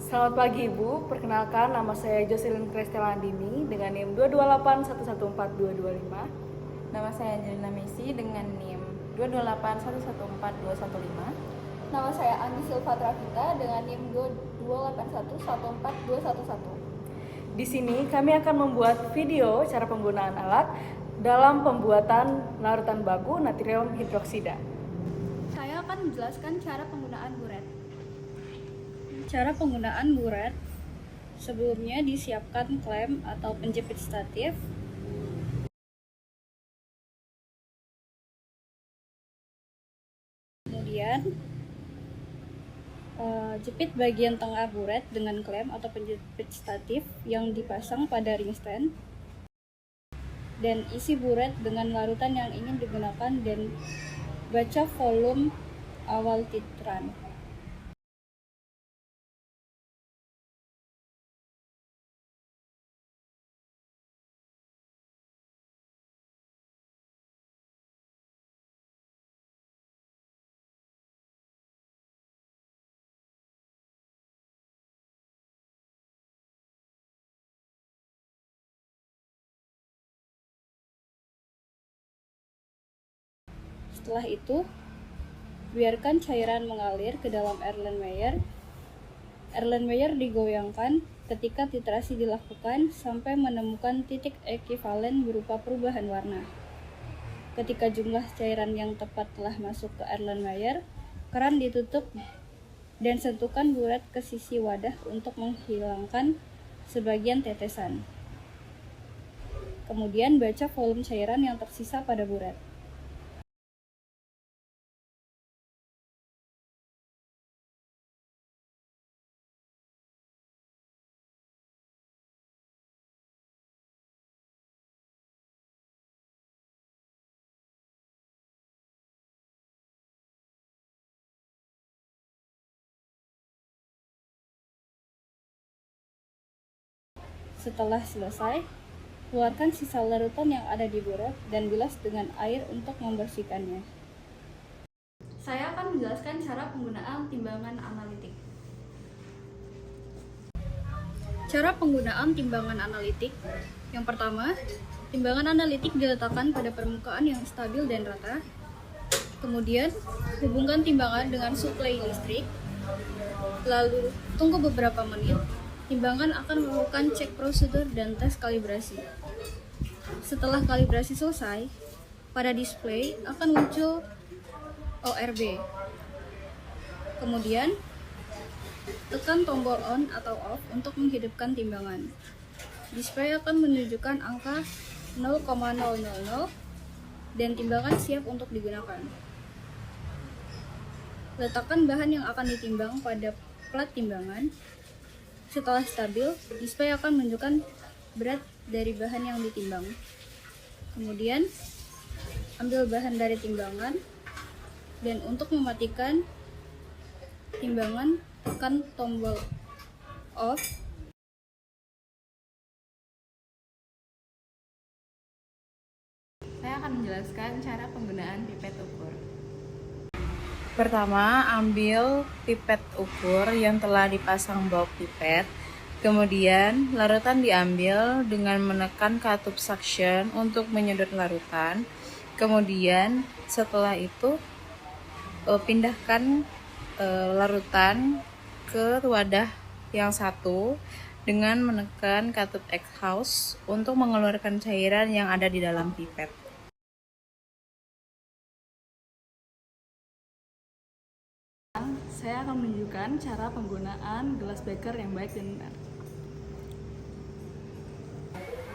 Selamat pagi Ibu, perkenalkan nama saya Jocelyn Kristelandini dengan NIM 228114225. Nama saya Angelina Messi dengan NIM 228114215. Nama saya Ani Silva Travita dengan NIM 281142111. Di sini kami akan membuat video cara penggunaan alat dalam pembuatan larutan baku natrium hidroksida. Saya akan menjelaskan cara penggunaan buret. Cara penggunaan buret, sebelumnya disiapkan klem atau penjepit statif. Kemudian jepit bagian tengah buret dengan klem atau penjepit statif yang dipasang pada ring stand. Dan isi buret dengan larutan yang ingin digunakan dan baca volume awal titran. Setelah itu, biarkan cairan mengalir ke dalam Erlenmeyer. Erlenmeyer digoyangkan ketika titrasi dilakukan sampai menemukan titik ekivalen berupa perubahan warna. Ketika jumlah cairan yang tepat telah masuk ke Erlenmeyer, keran ditutup dan sentuhkan buret ke sisi wadah untuk menghilangkan sebagian tetesan. Kemudian baca volume cairan yang tersisa pada buret. Setelah selesai, keluarkan sisa larutan yang ada di buret dan bilas dengan air untuk membersihkannya. Saya akan menjelaskan cara penggunaan timbangan analitik. Cara penggunaan timbangan analitik. Yang pertama, timbangan analitik diletakkan pada permukaan yang stabil dan rata. Kemudian, hubungkan timbangan dengan suplai listrik. Lalu, tunggu beberapa menit. Timbangan akan melakukan cek prosedur dan tes kalibrasi. Setelah kalibrasi selesai, pada display akan muncul ORB. Kemudian, tekan tombol on atau off untuk menghidupkan timbangan. Display akan menunjukkan angka 0,000 dan timbangan siap untuk digunakan. Letakkan bahan yang akan ditimbang pada plat timbangan. Setelah stabil, display akan menunjukkan berat dari bahan yang ditimbang. Kemudian, ambil bahan dari timbangan, dan untuk mematikan timbangan, tekan tombol off. Saya akan menjelaskan cara penggunaan pipet ukur. Pertama, ambil pipet ukur yang telah dipasang bawah pipet. Kemudian, larutan diambil dengan menekan katup suction untuk menyedot larutan. Kemudian, setelah itu, pindahkan larutan ke wadah yang satu dengan menekan katup exhaust untuk mengeluarkan cairan yang ada di dalam pipet. Saya akan menunjukkan cara penggunaan gelas beker yang baik dan benar.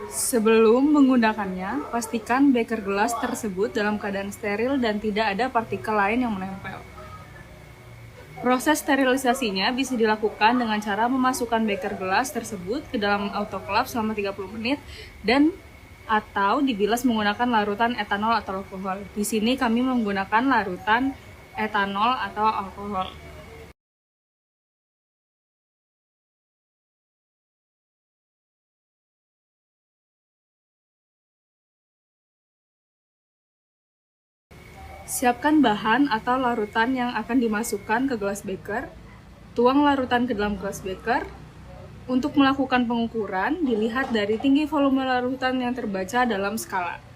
Sebelum menggunakannya, pastikan beker gelas tersebut dalam keadaan steril dan tidak ada partikel lain yang menempel. Proses sterilisasinya bisa dilakukan dengan cara memasukkan beker gelas tersebut ke dalam autoclave selama 30 menit dan atau dibilas menggunakan larutan etanol atau alkohol. Di sini kami menggunakan larutan etanol atau alkohol. Siapkan bahan atau larutan yang akan dimasukkan ke gelas beker. Tuang larutan ke dalam gelas beker. Untuk melakukan pengukuran, dilihat dari tinggi volume larutan yang terbaca dalam skala.